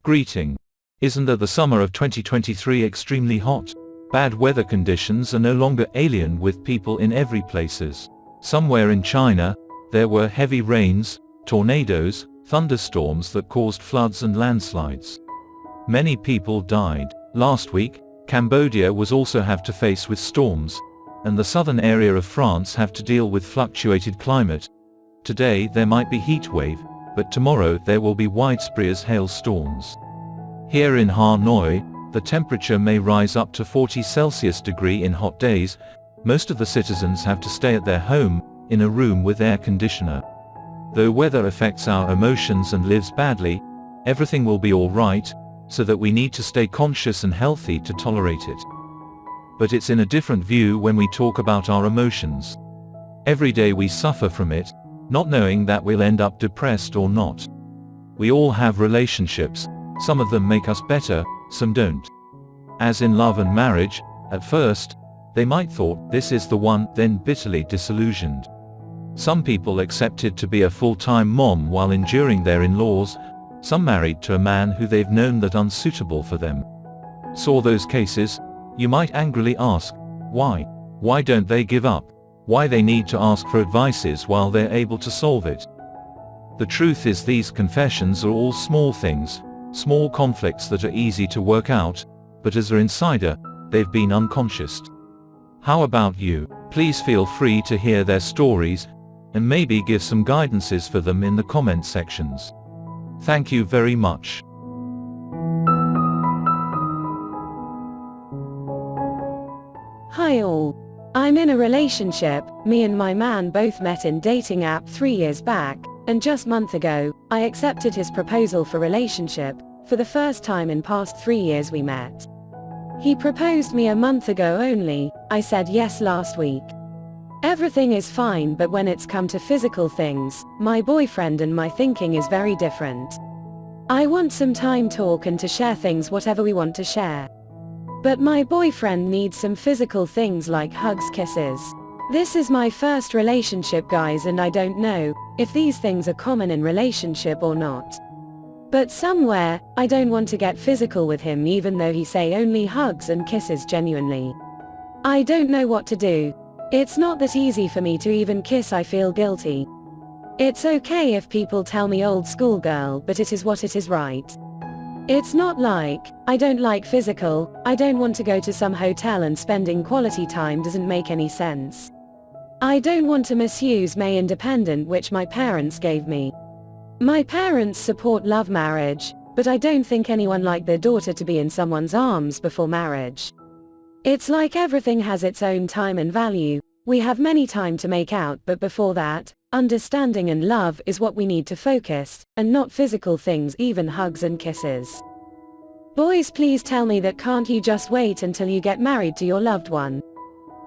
Greeting. Isn't the summer of 2023 extremely hot? Bad weather conditions are no longer alien with people in every places. Somewhere in China, there were heavy rains, tornadoes, thunderstorms that caused floods and landslides. Many people died. Last week, Cambodia was also have to face with storms, and the southern area of France have to deal with fluctuated climate. Today there might be heat wave, but tomorrow there will be widespread hailstorms. Here in Hanoi, the temperature may rise up to 40 Celsius degree in hot days. Most of the citizens have to stay at their home, in a room with air conditioner. Though weather affects our emotions and lives badly, everything will be alright, so that we need to stay conscious and healthy to tolerate it. But it's in a different view when we talk about our emotions. Every day we suffer from it, not knowing that we'll end up depressed or not. We all have relationships, some of them make us better, some don't. As in love and marriage, at first, they might thought this is the one, then bitterly disillusioned. Some people accepted to be a full-time mom while enduring their in-laws, some married to a man who they've known that unsuitable for them. Saw those cases, you might angrily ask, why? Why don't they give up? Why they need to ask for advices while they're able to solve it? The truth is these confessions are all small things, small conflicts that are easy to work out, but as an insider, they've been unconscious. How about you? Please feel free to hear their stories, and maybe give some guidances for them in the comment sections. Thank you very much. Hi all. I'm in a relationship. Me and my man both met in dating app 3 years back, and just month ago, I accepted his proposal for relationship, for the first time in past 3 years we met. He proposed me a month ago only. I said yes last week. Everything is fine, but when it's come to physical things, my boyfriend and my thinking is very different. I want some time talk and to share things whatever we want to share. But my boyfriend needs some physical things like hugs, kisses. This is my first relationship guys, and I don't know if these things are common in relationship or not. But somewhere, I don't want to get physical with him even though he say only hugs and kisses genuinely. I don't know what to do. It's not that easy for me to even kiss, I feel guilty. It's okay if people tell me old school girl, but it is what it is, right? It's not like, I don't like physical, I don't want to go to some hotel and spending quality time doesn't make any sense. I don't want to misuse my independence which my parents gave me. My parents support love marriage, but I don't think anyone like their daughter to be in someone's arms before marriage. It's like everything has its own time and value. We have many time to make out, but before that, understanding and love is what we need to focus, and not physical things, even hugs and kisses. Boys, please tell me that can't you just wait until you get married to your loved one?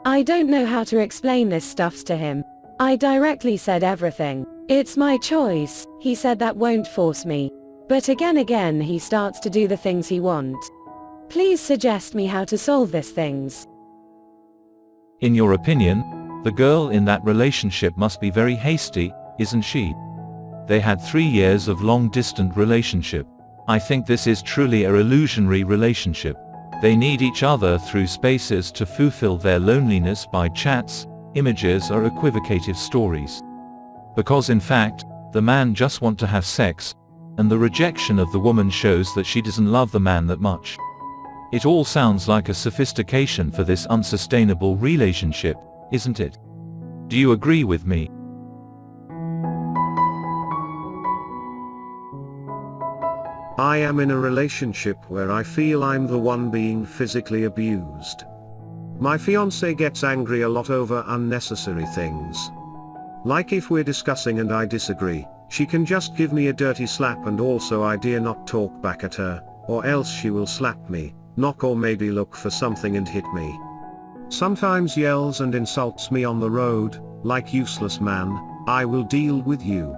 I don't know how to explain this stuff to him. I directly said everything. It's my choice. He said that won't force me. But again he starts to do the things he wants. Please suggest me how to solve these things. In your opinion, the girl in that relationship must be very hasty, isn't she? They had 3 years of long-distance relationship. I think this is truly a illusionary relationship. They need each other through spaces to fulfill their loneliness by chats, images or equivocative stories. Because in fact, the man just want to have sex, and the rejection of the woman shows that she doesn't love the man that much. It all sounds like a sophistication for this unsustainable relationship, isn't it? Do you agree with me? I am in a relationship where I feel I'm the one being physically abused. My fiancé gets angry a lot over unnecessary things. Like if we're discussing and I disagree, she can just give me a dirty slap, and also I dare not talk back at her, or else she will slap me, knock or maybe look for something and hit me. Sometimes yells and insults me on the road, like useless man, I will deal with you.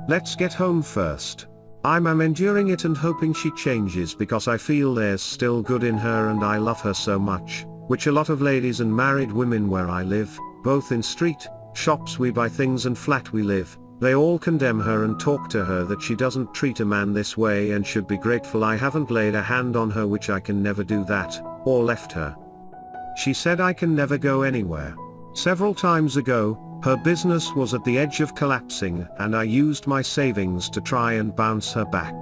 Let's get home first. I'm enduring it and hoping she changes because I feel there's still good in her and I love her so much, which a lot of ladies and married women where I live, both in street, shops we buy things and flat we live, They all condemn her and talk to her that she doesn't treat a man this way and should be grateful I haven't laid a hand on her, which I can never do that, or left her. She said I can never go anywhere. Several times ago, her business was at the edge of collapsing and I used my savings to try and bounce her back.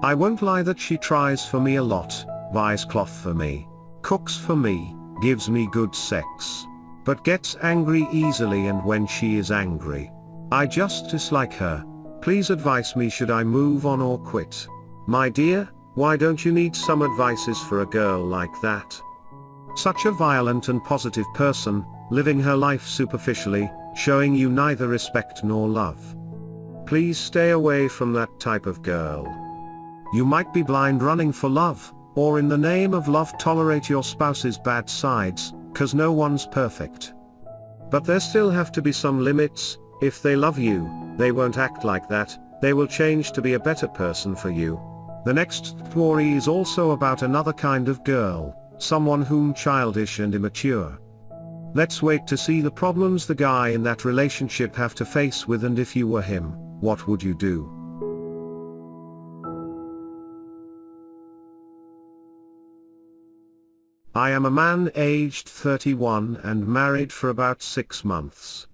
I won't lie that she tries for me a lot, buys cloth for me, cooks for me, gives me good sex, but gets angry easily, and when she is angry, I just dislike her. Please advise me, should I move on or quit? My dear, why don't you need some advices for a girl like that? Such a violent and positive person, living her life superficially, showing you neither respect nor love. Please stay away from that type of girl. You might be blind running for love, or in the name of love tolerate your spouse's bad sides, 'cause no one's perfect. But there still have to be some limits. If they love you, they won't act like that, they will change to be a better person for you. The next story is also about another kind of girl, someone whom childish and immature. Let's wait to see the problems the guy in that relationship have to face with, and if you were him, what would you do? I am a man aged 31 and married for about 6 months.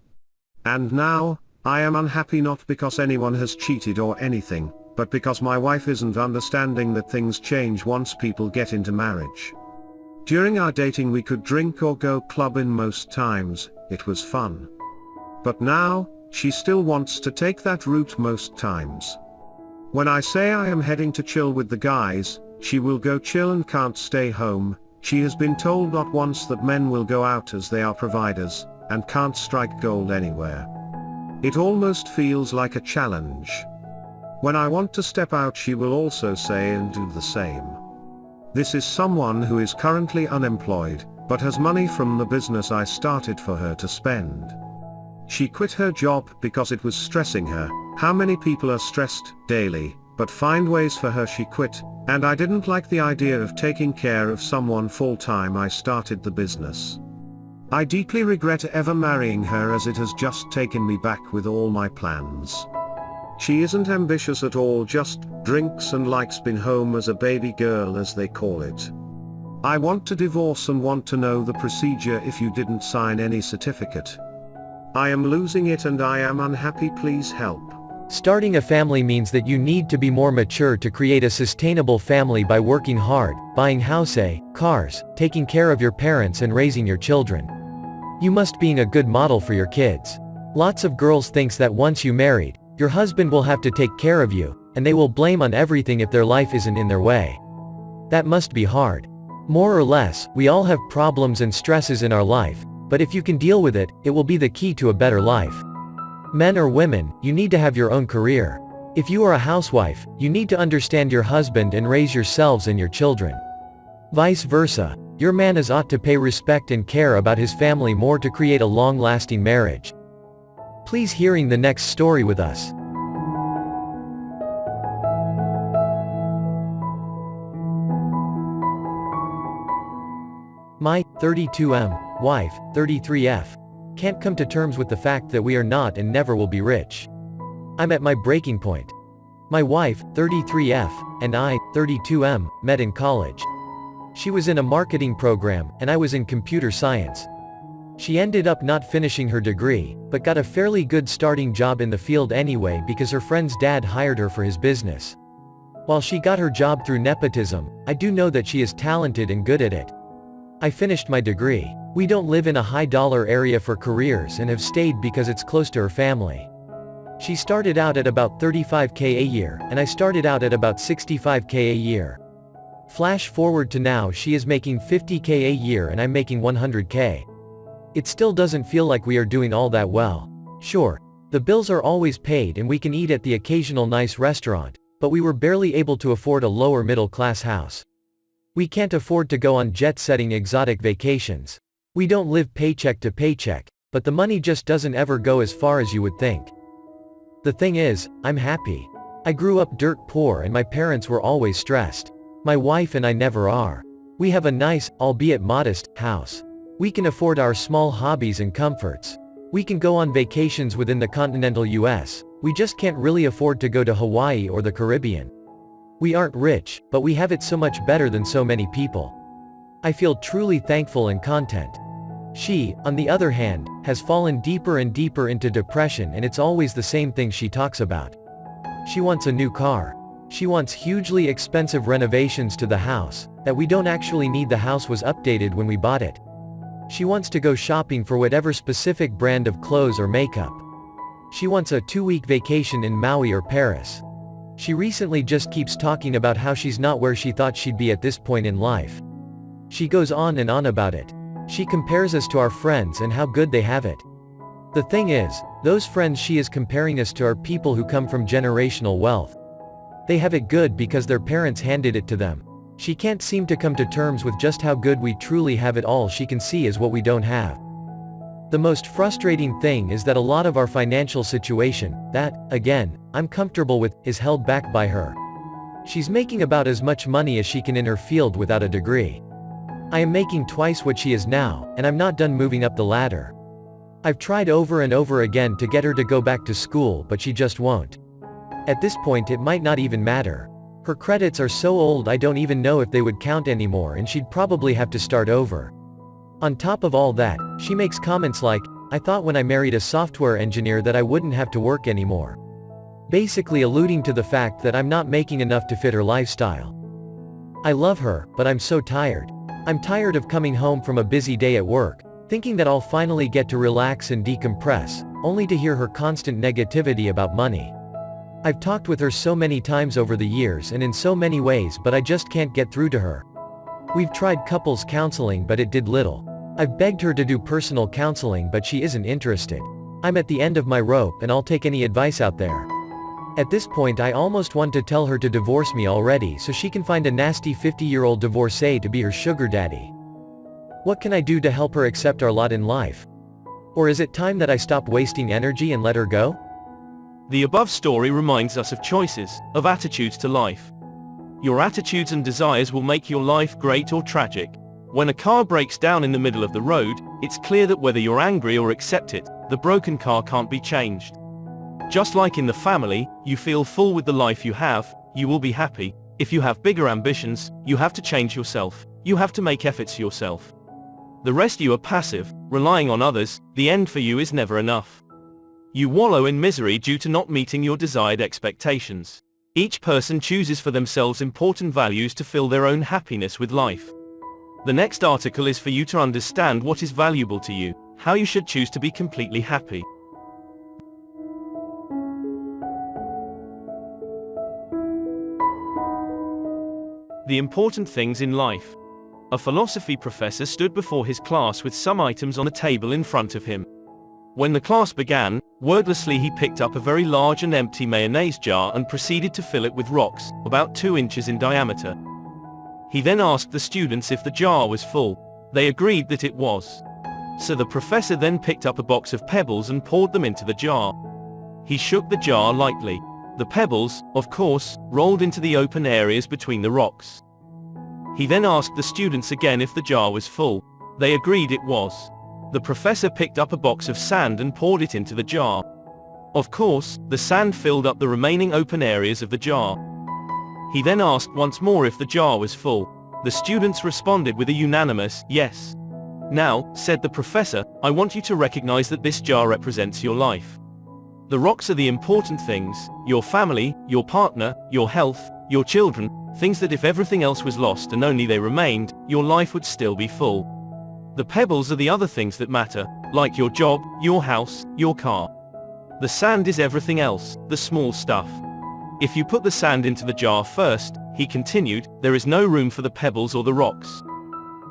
And now, I am unhappy not because anyone has cheated or anything, but because my wife isn't understanding that things change once people get into marriage. During our dating we could drink or go clubbing most times, it was fun. But now, she still wants to take that route most times. When I say I am heading to chill with the guys, she will go chill and can't stay home. She has been told not once that men will go out as they are providers, and can't strike gold anywhere. It almost feels like a challenge. When I want to step out, she will also say and do the same. This is someone who is currently unemployed, but has money from the business I started for her to spend. She quit her job because it was stressing her. How many people are stressed daily, but find ways for her? She quit, and I didn't like the idea of taking care of someone full-time. I started the business. I deeply regret ever marrying her, as it has just taken me back with all my plans. She isn't ambitious at all, just drinks and likes being home as a baby girl, as they call it. I want to divorce and want to know the procedure if you didn't sign any certificate. I am losing it and I am unhappy, please help. Starting a family means that you need to be more mature to create a sustainable family by working hard, buying houses, cars, taking care of your parents and raising your children. You must being a good model for your kids. Lots of girls thinks that once you married, your husband will have to take care of you, and they will blame on everything if their life isn't in their way. That must be hard. More or less, we all have problems and stresses in our life, but if you can deal with it, it will be the key to a better life. Men or women, you need to have your own career. If you are a housewife, you need to understand your husband and raise yourselves and your children. Vice versa, your man is ought to pay respect and care about his family more to create a long-lasting marriage. Please hearing the next story with us. My 32M wife, 33F, can't come to terms with the fact that we are not and never will be rich. I'm at my breaking point. My wife, 33F, and I, 32M, met in college. She was in a marketing program, and I was in computer science. She ended up not finishing her degree, but got a fairly good starting job in the field anyway because her friend's dad hired her for his business. While she got her job through nepotism, I do know that she is talented and good at it. I finished my degree. We don't live in a high-dollar area for careers and have stayed because it's close to her family. She started out at about $35K a year, and I started out at about $65K a year. Flash forward to now, she is making $50K a year and I'm making $100K. It still doesn't feel like we are doing all that well. Sure, the bills are always paid and we can eat at the occasional nice restaurant, but we were barely able to afford a lower middle-class house. We can't afford to go on jet-setting exotic vacations. We don't live paycheck to paycheck, but the money just doesn't ever go as far as you would think. The thing is, I'm happy. I grew up dirt poor and my parents were always stressed. My wife and I never are. We have a nice, albeit modest, house. We can afford our small hobbies and comforts. We can go on vacations within the continental US, we just can't really afford to go to Hawaii or the Caribbean. We aren't rich, but we have it so much better than so many people. I feel truly thankful and content. She, on the other hand, has fallen deeper and deeper into depression, and it's always the same thing she talks about. She wants a new car. She wants hugely expensive renovations to the house, that we don't actually need. The house was updated when we bought it. She wants to go shopping for whatever specific brand of clothes or makeup. She wants a 2-week vacation in Maui or Paris. She recently just keeps talking about how she's not where she thought she'd be at this point in life. She goes on and on about it. She compares us to our friends and how good they have it. The thing is, those friends she is comparing us to are people who come from generational wealth. They have it good because their parents handed it to them. She can't seem to come to terms with just how good we truly have it. All she can see is what we don't have. The most frustrating thing is that a lot of our financial situation, that, again, I'm comfortable with, is held back by her. She's making about as much money as she can in her field without a degree. I am making twice what she is now, and I'm not done moving up the ladder. I've tried over and over again to get her to go back to school, but she just won't. At this point it might not even matter. Her credits are so old I don't even know if they would count anymore, and she'd probably have to start over. On top of all that, she makes comments like, "I thought when I married a software engineer that I wouldn't have to work anymore." Basically alluding to the fact that I'm not making enough to fit her lifestyle. I love her, but I'm so tired. I'm tired of coming home from a busy day at work, thinking that I'll finally get to relax and decompress, only to hear her constant negativity about money. I've talked with her so many times over the years and in so many ways, but I just can't get through to her. We've tried couples counseling, but it did little. I've begged her to do personal counseling, but she isn't interested. I'm at the end of my rope, and I'll take any advice out there. At this point I almost want to tell her to divorce me already so she can find a nasty 50-year-old divorcee to be her sugar daddy. What can I do to help her accept our lot in life? Or is it time that I stop wasting energy and let her go? The above story reminds us of choices, of attitudes to life. Your attitudes and desires will make your life great or tragic. When a car breaks down in the middle of the road, it's clear that whether you're angry or accept it, the broken car can't be changed. Just like in the family, you feel full with the life you have, you will be happy. If you have bigger ambitions, you have to change yourself. You have to make efforts yourself. The rest you are passive, relying on others. The end for you is never enough. You wallow in misery due to not meeting your desired expectations. Each person chooses for themselves important values to fill their own happiness with life. The next article is for you to understand what is valuable to you, how you should choose to be completely happy. The important things in life. A philosophy professor stood before his class with some items on the table in front of him. When the class began, wordlessly he picked up a very large and empty mayonnaise jar and proceeded to fill it with rocks, about 2 inches in diameter. He then asked the students if the jar was full. They agreed that it was. So the professor then picked up a box of pebbles and poured them into the jar. He shook the jar lightly. The pebbles, of course, rolled into the open areas between the rocks. He then asked the students again if the jar was full. They agreed it was. The professor picked up a box of sand and poured it into the jar. Of course, the sand filled up the remaining open areas of the jar. He then asked once more if the jar was full. The students responded with a unanimous yes. "Now," said the professor, "I want you to recognize that this jar represents your life. The rocks are the important things, your family, your partner, your health, your children, things that if everything else was lost and only they remained, your life would still be full. The pebbles are the other things that matter, like your job, your house, your car. The sand is everything else, the small stuff. If you put the sand into the jar first," he continued, "there is no room for the pebbles or the rocks.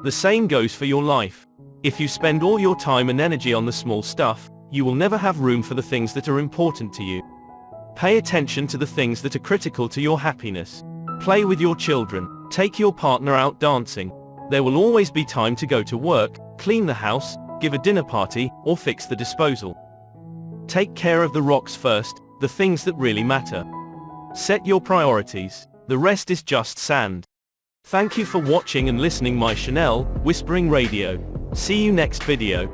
The same goes for your life. If you spend all your time and energy on the small stuff, you will never have room for the things that are important to you. Pay attention to the things that are critical to your happiness. Play with your children, take your partner out dancing. There will always be time to go to work, clean the house, give a dinner party, or fix the disposal. Take care of the rocks first, the things that really matter. Set your priorities. The rest is just sand." Thank you for watching and listening my Chanel, Whispering Radio. See you next video.